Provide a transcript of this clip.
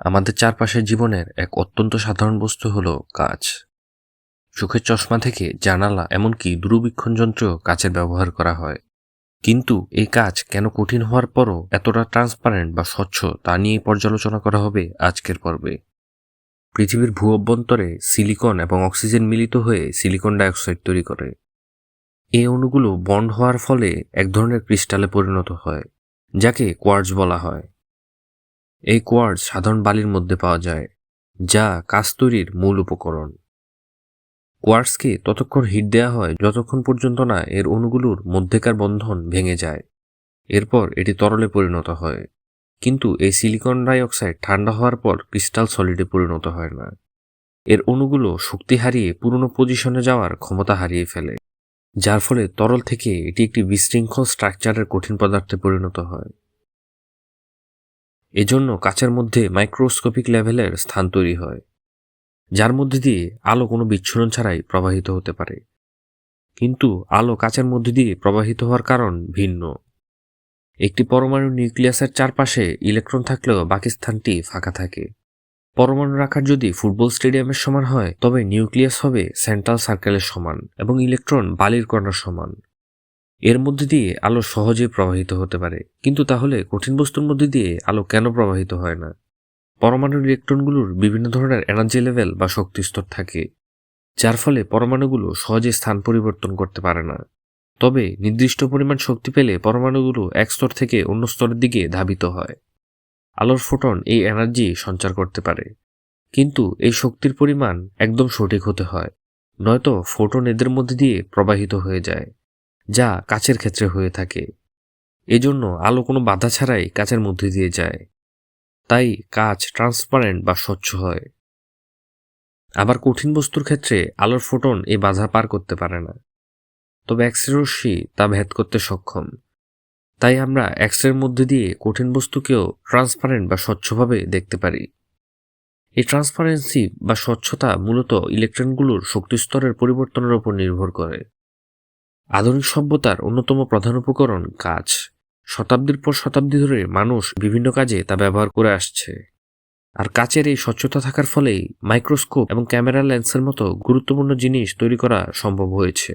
আমাদের চারপাশের জীবনের এক অত্যন্ত সাধারণ বস্তু হলো কাঁচ। চোখের চশমা থেকে জানালা এমনকি দূরবীক্ষণ যন্ত্রেও কাচের ব্যবহার করা হয়। কিন্তু এই কাঁচ কেন কঠিন হওয়ার পরও এতটা ট্রান্সপারেন্ট বা স্বচ্ছ তা নিয়ে পর্যালোচনা করা হবে আজকের পর্বে। পৃথিবীর ভূ অভ্যন্তরে সিলিকন এবং অক্সিজেন মিলিত হয়ে সিলিকন ডাইঅক্সাইড তৈরি করে। এই অণুগুলো বন্ড হওয়ার ফলে এক ধরনের ক্রিস্টালে পরিণত হয়, যাকে কোয়ার্টজ বলা হয়। এই কোয়ার্টজ সাধারণ বালির মধ্যে পাওয়া যায়, যা কাঁচ তৈরির মূল উপকরণ। কোয়ার্টজকে ততক্ষণ হিট দেওয়া হয় যতক্ষণ পর্যন্ত না এর অণুগুলোর মধ্যেকার বন্ধন ভেঙে যায়। এরপর এটি তরলে পরিণত হয়। কিন্তু এই সিলিকন ডাইঅক্সাইড ঠান্ডা হওয়ার পর ক্রিস্টাল সলিডে পরিণত হয় না। এর অণুগুলো শক্তি হারিয়ে পুরনো পজিশনে যাওয়ার ক্ষমতা হারিয়ে ফেলে, যার ফলে তরল থেকে এটি একটি বিশৃঙ্খল স্ট্রাকচারের কঠিন পদার্থে পরিণত হয়। এজন্য কাচের মধ্যে মাইক্রোস্কোপিক লেভেলের স্থান তৈরি হয়, যার মধ্যে দিয়ে আলো কোনো বিচ্ছুরণ ছাড়াই প্রবাহিত হতে পারে। কিন্তু আলো কাচের মধ্যে দিয়ে প্রবাহিত হওয়ার কারণ ভিন্ন। একটি পরমাণু নিউক্লিয়াসের চারপাশে ইলেকট্রন থাকলেও বাকি স্থানটি ফাঁকা থাকে। পরমাণুর আকার যদি ফুটবল স্টেডিয়ামের সমান হয়, তবে নিউক্লিয়াস হবে সেন্ট্রাল সার্কেলের সমান এবং ইলেকট্রন বালির কণার সমান। এর মধ্যে দিয়ে আলো সহজেই প্রবাহিত হতে পারে। কিন্তু তাহলে কঠিন বস্তুর মধ্যে দিয়ে আলো কেন প্রবাহিত হয় না? পরমাণুর ইলেকট্রনগুলোর বিভিন্ন ধরনের এনার্জি লেভেল বা শক্তি স্তর থাকে, যার ফলে পরমাণুগুলো সহজে স্থান পরিবর্তন করতে পারে না। তবে নির্দিষ্ট পরিমাণ শক্তি পেলে পরমাণুগুলো এক স্তর থেকে অন্য স্তরের দিকে ধাবিত হয়। আলোর ফোটন এই এনার্জি সঞ্চার করতে পারে, কিন্তু এই শক্তির পরিমাণ একদম সঠিক হতে হয়, নয়তো ফোটন এদের মধ্যে দিয়ে প্রবাহিত হয়ে যায়, যা কাচের ক্ষেত্রে হয়ে থাকে। এজন্য আলো কোনো বাধা ছাড়াই কাচের মধ্যে দিয়ে যায়, তাই কাচ ট্রান্সপারেন্ট বা স্বচ্ছ হয়। আবার কঠিন বস্তুর ক্ষেত্রে আলোর ফোটন এই বাধা পার করতে পারে না, তবে এক্স-রে রশ্মি তা ভেদ করতে সক্ষম। তাই আমরা এক্স-রের মধ্যে দিয়ে কঠিন বস্তুকেও ট্রান্সপারেন্ট বা স্বচ্ছভাবে দেখতে পারি। এই ট্রান্সপারেন্সি বা স্বচ্ছতা মূলত ইলেকট্রনগুলোর শক্তিস্তরের পরিবর্তনের উপর নির্ভর করে। আধুনিক সভ্যতার অন্যতম প্রধান উপকরণ কাচ। শতাব্দীর পর শতাব্দী ধরে মানুষ বিভিন্ন কাজে তা ব্যবহার করে আসছে। আর কাচের এই স্বচ্ছতা থাকার ফলেই মাইক্রোস্কোপ এবং ক্যামেরা লেন্সের মতো গুরুত্বপূর্ণ জিনিস তৈরি করা সম্ভব হয়েছে।